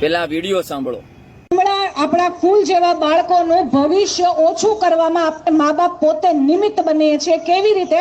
પેલા વિડીયો સાંભળો। આપણા ફૂલ જેવા બાળકોનું ભવિષ્ય ઓછું કરવામાં આપણે મા બાપ પોતે નિમિત્ત બનીએ છીએ। કેવી રીતે?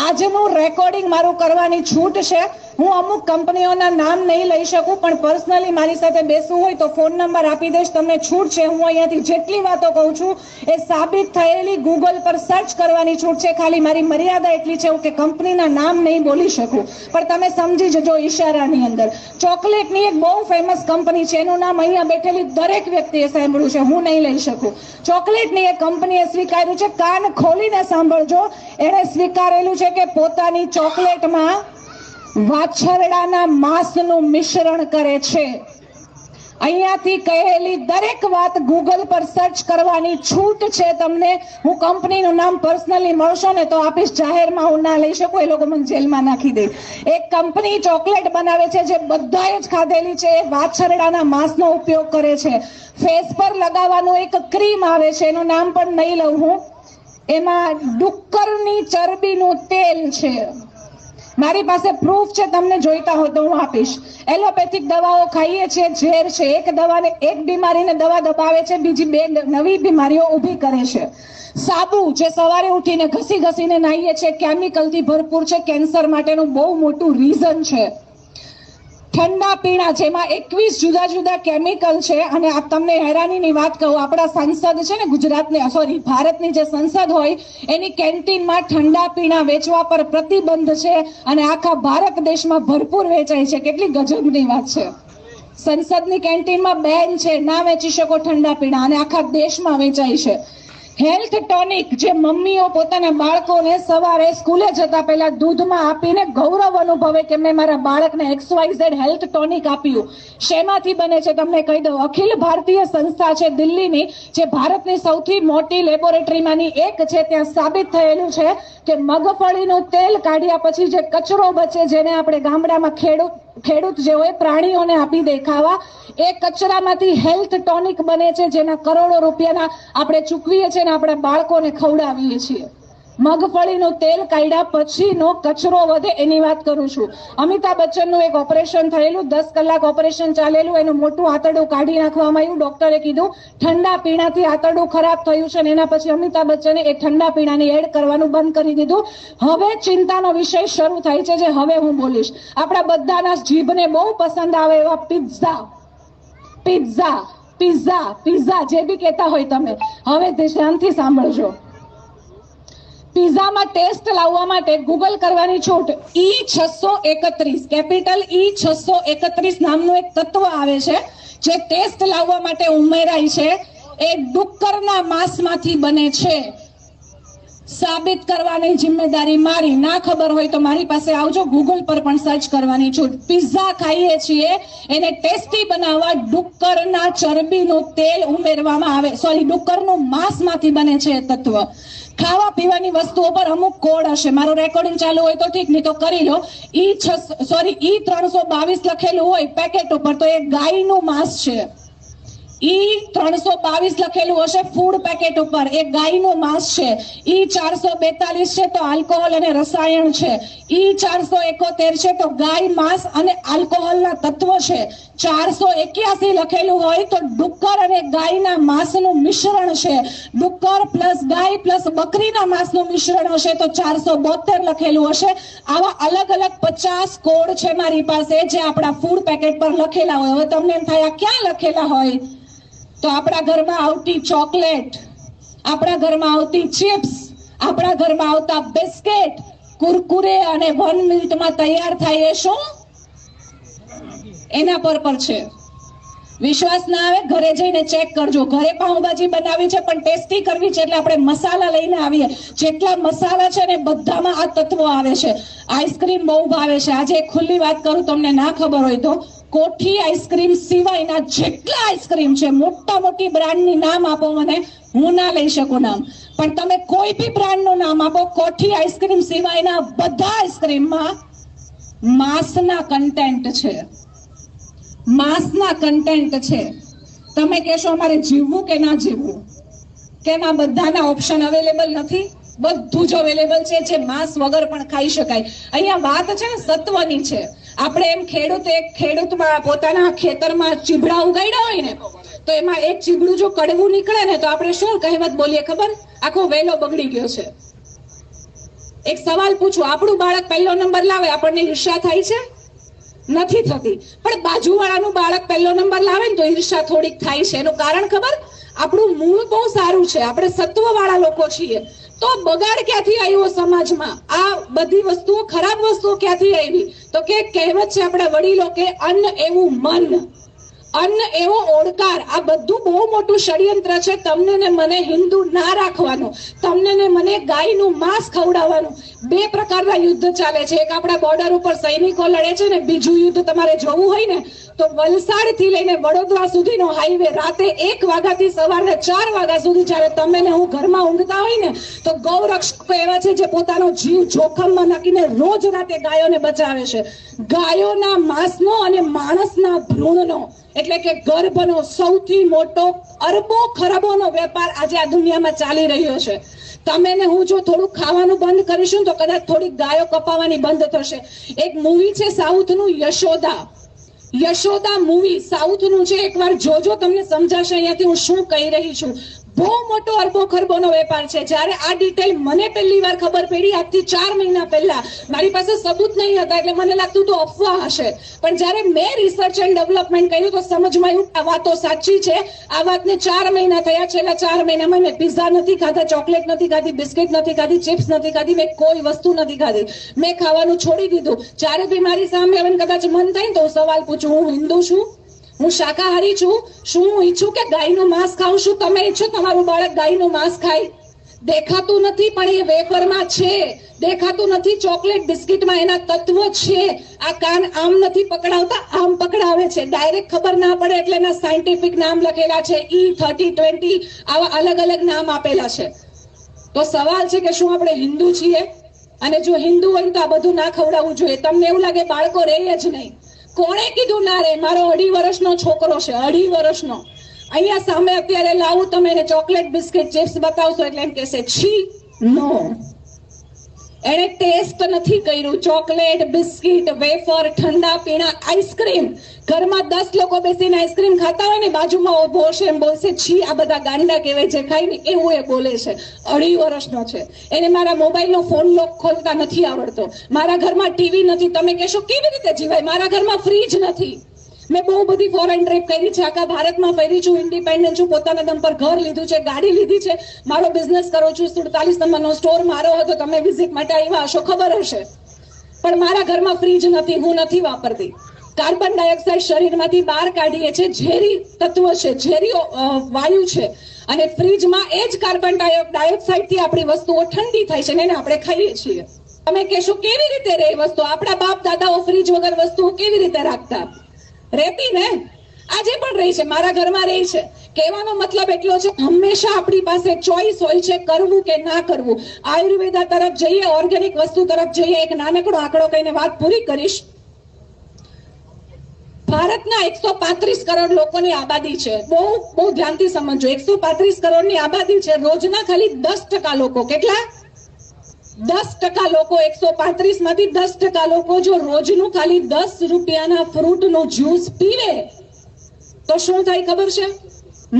આજનું રેકોર્ડિંગ મારું કરવાની છૂટ છે। હું અમુક કંપનીઓના નામ નહીં લઈ શકું, પણ પર્સનલી મારી સાથે બેસવું હોય તો ફોન નંબર આપી દઈશ, તમને છૂટ છે। હું અહીંયાથી જેટલી વાતો કહું છું એ સાબિત થયેલી ગૂગલ પર સર્ચ કરવાની છૂટ છે। ખાલી મારી મર્યાદા એટલી છે કે કંપનીના નામ નહીં બોલી શકું, પણ તમે સમજી જજો ઈશારાની અંદર। ચોકલેટની એક બહુ ફેમસ કંપની છે, એનું નામ અહીંયા બેઠેલી દરેક વ્યક્તિએ સાંભળ્યું છે, હું નહીં લઈ શકું। ચોકલેટની એક કંપનીએ સ્વીકાર્યું છે, કાન ખોલીને સાંભળજો, એણે સ્વીકારેલું છે કે પોતાની ચોકલેટમાં વાછરડાના માંસનું મિશ્રણ કરે છે। અહીંયાથી કહેલી દરેક વાત ગૂગલ પર સર્ચ કરવાની છૂટ છે તમને। હું કંપનીનું નામ પર્સનલી મળશો ને તો આપીશ, જાહેરમાં હું ના લઈ શકું, એ લોકો મને જેલમાં નાખી દે। એક કંપની ચોકલેટ બનાવે છે જે બધાએ જ ખાધેલી છે, એ વાછરડાના માંસનો ઉપયોગ કરે છે। ફેસ પર લગાવવાનું એક ક્રીમ આવે છે, એનું નામ પણ નહીં લઉં હું, એમાં ડુક્કરની ચરબીનું તેલ છે। મારી પાસે પ્રૂફ છે, તમને જોઈતા હોય તો હું આપીશ। એલોપેથિક દવાઓ ખાઈએ છીએ, ઝેર છે। એક બીમારીને દવા દબાવે છે, બીજી બે નવી બીમારીઓ ઊભી કરે છે। સાબુ જે સવારે ઉઠીને ઘસીને નાહીએ છીએ, કેમિકલથી ભરપૂર છે, કેન્સર માટેનું બહુ મોટું રીઝન છે। ઠંડા પીણા જેમાં 21 જુદા જુદા કેમિકલ છે। અને આ તમને હેરાનીની વાત કહું, આપણા સંસદ છે ને ભારતની જે સંસદ હોય એની કેન્ટીનમાં ઠંડા પીણા વેચવા પર પ્રતિબંધ છે, અને આખા ભારત દેશમાં ભરપૂર વેચાય છે। કેટલી ગજબની વાત છે! સંસદની કેન્ટીનમાં બેન છે, ના વેચી શકો ઠંડા પીણા, અને આખા દેશમાં વેચાય છે। હેલ્થ ટોનિક જે મમ્મીઓ પોતાના બાળકોને સવારે સ્કૂલે જતા પહેલા દૂધમાં આપીને ગૌરવ અનુભવે કે મેં મારા બાળકને XYZ હેલ્થ ટોનિક આપ્યું। શેમાંથી બને છે તમને કહી દઉં, અખિલ ભારતીય સંસ્થા છે દિલ્હીની, જે ભારતની સૌથી મોટી લેબોરેટરીમાંની એક છે। ત્યાં સાબિત થયેલું છે કે મગફળીનું તેલ કાઢ્યા પછી જે કચરો બચે, જેને આપણે ગામડામાં ખેડૂત જે હોય પ્રાણીઓને આપી દે ખાવા, એ કચરામાંથી હેલ્થ ટોનિક બને છે, જેના કરોડો રૂપિયાના આપણે ચૂકવીએ છીએ ને આપણા બાળકોને ખવડાવીએ છીએ। મગફળીનું તેલ કાઢ્યા પછીનો કચરો વધે એની વાત કરું છું। અમિતાભ બચ્ચનનું એક ઓપરેશન થયેલું, 10 કલાક ઓપરેશન ચાલેલું, એનું મોટું આંતરડું કાઢી નાખવામાં આવ્યું। ડોક્ટરે કીધું ઠંડા પીણાથી આંતરડું ખરાબ થયું છે, અને એના પછી અમિતાભ બચ્ચને એ ઠંડા પીણાની એડ કરવાનું બંધ કરી દીધું। હવે ચિંતાનો વિષય શરૂ થાય છે, જે હવે હું બોલીશ। આપણા બધાના જીભને બહુ પસંદ આવે એવા પિઝા જે બી કહેતા હોય તમે, હવે ધ્યાનથી સાંભળજો। પિઝામાં ટેસ્ટ લાવવા માટે ગૂગલ કરવાની છૂટ। E631 કેપિટલ E631 નામનું એક તત્વ આવે છે, જે ટેસ્ટ લાવવા માટે ઉમેરાય છે। એ ડુક્કરના માંસમાંથી બને છે। સાબિત કરવાની જિમ્મેદારી મારી। ના ખબર હોય તો મારી પાસે આવજો, ગૂગલ પર પણ સર્ચ કરવાની છૂટ। પિઝા ખાઈએ છીએ, એને ટેસ્ટી બનાવવા ડુક્કરના ચરબીનું તેલ ઉમેરવામાં આવે, ડુક્કરનું માંસમાંથી બને છે એ તત્વ। ખાવા પીવાની વસ્તુઓ પર અમુક કોડ હશે, મારું રેકોર્ડિંગ ચાલુ હોય તો ઠીક, નહીં તો કરી લો। E322 લખેલું હોય પેકેટ ઉપર તો એ ગાયનું માંસ છે। E322 લખેલું હશે ફૂડ પેકેટ ઉપર, એ ગાયનું માંસ છે। E442 છે તો આલ્કોહોલ અને રસાયણ છે। E471 છે તો ગાય માંસ અને આલ્કોહોલના તત્વ છે। 481 લખેલું હોય તો ડુક્કર અને ગાયના માંસનું મિશ્રણ છે। ડુક્કર પ્લસ ગાય પ્લસ બકરીના માંસનું મિશ્રણ હશે તો 472 લખેલું હશે। આવા અલગ અલગ 50 કોડ છે મારી પાસે, જે આપણા ફૂડ પેકેટ પર લખેલા હોય। હવે તમને એમ થાય ક્યાં લખેલા હોય, તો આપણા ઘરમાં આવતી ચોકલેટ, આપણા ઘરમાં આવતી ચિપ્સ, આપણા ઘરમાં આવતા બિસ્કિટ, કુરકુરે અને 1 મિનિટમાં તૈયાર થાય એ શું, એના પર છે। વિશ્વાસ ના આવે ઘરે જઈને ચેક કરજો। ઘરે પાઉંભાજી બનાવી છે પણ ટેસ્ટી કરવી છે, એટલે આપણે મસાલા લઈને આવીએ। જેટલા મસાલા છે ને બધામાં આ તત્વો આવે છે। આઈસ્ક્રીમ બહુ ભાવે છે। આજે એક ખુલ્લી વાત કરું, તમને ના ખબર હોય તો, કોઠી આઈસ્ક્રીમ સિવાયના જેટલા આઈસ્ક્રીમ છે, મોટી બ્રાન્ડની નામ આપો મને, હું ના લઈ શકું નામ, પણ તમે કોઈ બી બ્રાન્ડનું નામ આપો, કોઠી આઈસ્ક્રીમ સિવાયના બધા આઈસ્ક્રીમમાં માંસના કન્ટેન્ટ છે। માંસના કન્ટેન્ટ છે। તમે કહેશો અમારે જીવવું કે ના જીવવું, કેમ આ બધાના ઓપ્શન અવેલેબલ નથી? બધું જ અવેલેબલ છે, જે માંસ વગર પણ ખાઈ શકાય। અહીંયા વાત છે ને સત્વની છે। આપણે એમ ખેડૂતમાં પોતાના ખેતરમાં ચીબડા ઉગાડ્યા હોય ને તો એમાં એક ચીબડું જો કડવું નીકળે ને તો આપણે શું કહેવત બોલીએ ખબર? આખો વેલો બગડી ગયો છે. એક સવાલ પૂછું, આપણું બાળક પહેલો નંબર લાવે આપણને ઈર્ષા થાય છે? નથી થતી. પણ બાજુવાળાનું બાળક પહેલો નંબર લાવે ને તો ઈર્ષા થોડીક થાય છે. એનું કારણ ખબર? આપણું મૂળ બહુ સારું છે, આપણે સત્વવાળા લોકો છીએ. તો બગાડ ક્યાંથી આવ્યો સમાજમાં? આ બધી વસ્તુઓ, ખરાબ વસ્તુઓ ક્યાંથી આવી? તો કે કહેવત છે આપણા વડીલો કે અન્ન એવું મન, અન્ન એવો ઓડકાર. આ બધું બહુ મોટું ષડયંત્ર છે તમને ને મને હિન્દુ ના રાખવાનું, તમને ને મને ગાયનું માંસ ખવડાવવાનું. બે પ્રકારના યુદ્ધ ચાલે છે. એક આપણા બોર્ડર ઉપર સૈનિકો લડે છે ને બીજું યુદ્ધ તમારે જોવું હોય ને તો વલસાડ થી લઈને વડોદરા સુધીનો હાઈવે રાતે 1 વાગ્યાથી સવારે 4 વાગ્યા સુધી જ્યારે તમે ને હું ઘરમાં ઊંઘતા હોય ને તો ગૌરક્ષકો એવા છે જે પોતાનો જીવ જોખમમાં નાખીને રોજ રાતે ગાયોને બચાવે છે. ગાયોના માંસનો અને માણસના ભ્રૂણનો એટલે કે ગર્ભનો સૌથી મોટો અરબો ખરબોનો વેપાર આજે આ દુનિયામાં ચાલી રહ્યો છે. તમે ને હું જો થોડું ખાવાનું બંધ કરીશું તો કદાચ થોડીક ગાયો કપાવાની બંધ થશે. એક મૂવી છે સાઉથનું યશોદા મૂવી સાઉથનું છે, એકવાર જોજો તમને સમજાશે અહીંયાથી હું શું કહી રહી છું. બહુ મોટો અરબો ખરબોનો વેપાર છે. જ્યારે આ ડિટેલ મને પહેલી વાર ખબર પડી આજથી 4 મહિના પહેલા, મારી પાસે સબૂત નહીં હતા એટલે મને લાગતું તો અફવા હશે, પણ જ્યારે મેં રિસર્ચ એન્ડ ડેવલપમેન્ટ કર્યું તો સમજમાં આવ્યું આ વાતો સાચી છે. આ વાતને 4 મહિના થયા. છેલ્લા 4 મહિનામાં મેં પિઝા નથી ખાધા, ચોકલેટ નથી ખાધી, બિસ્કિટ નથી ખાધી, ચિપ્સ નથી ખાધી, મેં કોઈ વસ્તુ નથી ખાધી. મેં ખાવાનું છોડી દીધું. જ્યારે બી મારી સામે હવે કદાચ મન થાય ને તો હું સવાલ પૂછું, હું હિન્દુ છું, હું શાકાહારી છું, શું હું ઈચ્છું કે ગાયનું માંસ ખાઉં? છું તમે ઈચ્છો તમારું બાળક ગાયનું માંસ ખાય? દેખાતું નથી પણ એ વેફરમાં છે, દેખાતું નથી ચોકલેટ બિસ્કિટમાં એના તત્વો છે. આ કાન આમ નથી પકડાવતા, આમ પકડાવે છે. ડાયરેક્ટ ખબર ના પડે એટલે એના સાયન્ટિફિક નામ લખેલા છે, E3020 આવા અલગ અલગ નામ આપેલા છે. તો સવાલ છે કે શું આપણે હિન્દુ છીએ? અને જો હિન્દુ હોય તો આ બધું ના ખવડાવવું જોઈએ. તમને એવું લાગે બાળકો રહે જ નહીં? કોણે કીધું ના રે? મારો 2.5 વર્ષનો છોકરો છે, 2.5 વર્ષનો. અહીંયા સામે અત્યારે લાવું તમે એને ચોકલેટ બિસ્કિટ ચિપ્સ બતાવશો એટલે એમ કહેશે છી નો. એને ટેસ્ટ નથી કર્યું. ચોકલેટ બિસ્કિટ વેફર ઠંડા પીણા આઈસ્ક્રીમ, ઘરમાં 10 લોકો બેસીને આઈસ્ક્રીમ ખાતા હોય ને બાજુમાં ઉભો હશે એમ બોલશે છી આ બધા ગાંડા કહેવાય જે ખાય ને એવું એ બોલે છે. 2.5 વર્ષનો છે. એને મારા મોબાઈલનો ફોન લોક ખોલતા નથી આવડતો. મારા ઘરમાં ટીવી નથી. તમે કહેશો કેવી રીતે જીવાય? મારા ઘરમાં ફ્રીજ નથી. મેં બહુ બધી ફોરેન ટ્રીપ કરી છે, આખા ભારતમાં ફરી છું, ઇન્ડિપેન્ડન્ટ છું, પોતાના દમ પર ઘર લીધું છે, ગાડી લીધી છે, મારો બિઝનેસ કરું છું, 47 નંબરનો સ્ટોર મારો હતો, તમે વિઝિટ માટે આવ્યા હશો ખબર હશે. પણ મારા ઘરમાં ફ્રીજ નથી, હું નથી વાપરતી. કાર્બન ડાયોક્સાઇડ શરીરમાંથી બહાર કાઢીએ છીએ, ઝેરી તત્વ છે, ઝેરી વાયુ છે, અને ફ્રીજમાં એ જ કાર્બન ડાયોક્સાઇડ થી આપણી વસ્તુઓ ઠંડી થાય છે ને એને આપણે ખાઈએ છીએ. તમે કહેશો કેવી રીતે રહે વસ્તુ? આપણા બાપ દાદાઓ ફ્રીજ વગર વસ્તુઓ કેવી રીતે રાખતા? રહેતી ને, આજે પણ રહી છે, મારા ઘરમાં રહી છે. કહેવાનો મતલબ એટલો છે હંમેશા આપણી પાસે ચોઈસ હોય છે કરવું કે ના કરવું. આયુર્વેદા તરફ જઈએ, ઓર્ગેનિક વસ્તુ તરફ જઈએ. એક નાનકડો આંકડો કહીને વાત પૂરી કરીશ. ભારતના 135 કરોડ લોકોની આબાદી છે. બહુ ધ્યાનથી સમજો. 135 કરોડની આબાદી છે. રોજના ખાલી 10% લોકો, કેટલા? 10% લોકો, 135 માંથી 10% લોકો જો રોજનું ખાલી 10 રૂપિયાના ફ્રૂટનું જ્યુસ પીવે તો શું થાય ખબર છે?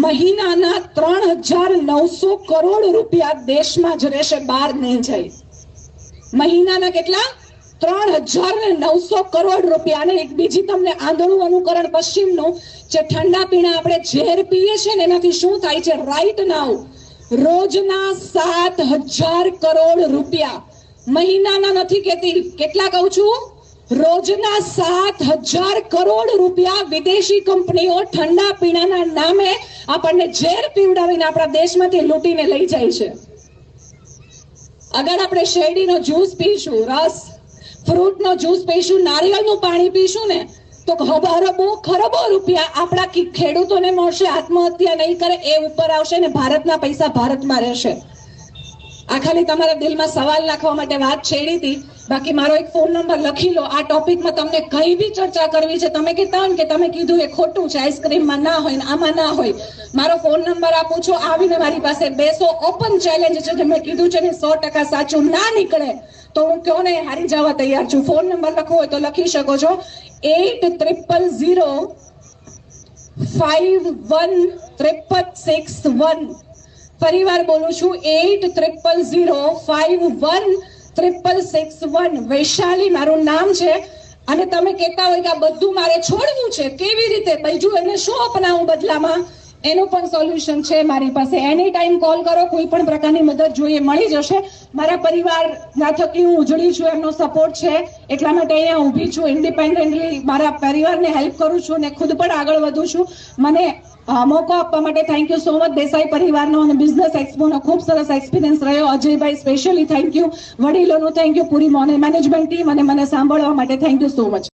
મહિનાના 3,900 કરોડ રૂપિયા દેશમાં જ રહેશે, બહાર નહીં જાય. મહિનાના કેટલા? 3,900 કરોડ રૂપિયા. અને એક બીજી તમને આંધળું અનુકરણ પશ્ચિમનું, જે ઠંડા પીણા આપણે ઝેર પીએ છીએ ને એનાથી શું થાય છે? રાઈટ નાઉ રોજના 7,000 કરોડ રૂપિયા, મહિનાના નથી કેતી, કેટલા કહું છું? રોજના 7,000 કરોડ રૂપિયા વિદેશી કંપનીઓ ઠંડા પીણાના નામે આપણને ઝેર પીવડાવીને આપણા દેશમાંથી લૂંટીને લઈ જાય છે. અગર આપણે શેરડીનો જ્યુસ પીશું, રસ, ફ્રૂટનો જ્યુસ પીશું, નારિયેળનું પાણી પીશું ને તો અરબો ખરબો રૂપિયા આપણા ખેડૂતોને મળશે. આત્મહત્યા નહીં કરે એ ઉપર આવશે ને ભારતના પૈસા ભારતમાં રહેશે. આ ખાલી તમારા દિલમાં સવાલ નાખવા માટે વાત છેડી હતી. બાકી મારો એક ફોન નંબર લખી લો. આ ટોપિકમાં તમને કઈ બી ચર્ચા કરવી છે, તમે કીધા હોય કે તમે કીધું એ ખોટું છે, આઈસ્ક્રીમમાં ના હોય ને આમાં ના હોય, મારો ફોન નંબર આપું છું, આવીને મારી પાસે બેસો. ઓપન ચેલેન્જ છે, જે મેં કીધું છે ને 100% સાચું ના નીકળે તો હું કયો ને હારી જવા તૈયાર છું. ફોન નંબર લખવો હોય તો લખી શકો છો 8000516661. ફરીવાર બોલું છું 8000516661. વૈશાલી મારું નામ છે. અને તમે કહેતા હોય કે આ બધું મારે છોડવું છે, કેવી રીતે બીજું એને શું અપનાવું બદલામાં, એનું પણ સોલ્યુશન છે મારી પાસે. એની ટાઈમ કોલ કરો, કોઈ પણ પ્રકારની મદદ જોઈએ મળી જશે. મારા પરિવારના થકી હું ઉજળી છું, એમનો સપોર્ટ છે, એટલા માટે અહીંયા ઊભી છું. ઇન્ડિપેન્ડન્ટલી મારા પરિવારને હેલ્પ કરું છું અને ખુદ પણ આગળ વધું છું. મને મોકો આપવા માટે thank you so much. Desai પરિવારનો અને બિઝનેસ એક્સપોનો ખૂબ સરસ એક્સપિરિયન્સ રહ્યો. અજયભાઈ સ્પેશિયલી થેન્ક યુ, વડીલોનું થેન્ક યુ, પૂરી મેનેજમેન્ટ ટીમ અને મને સાંભળવા માટે થેન્ક યુ સો મચ.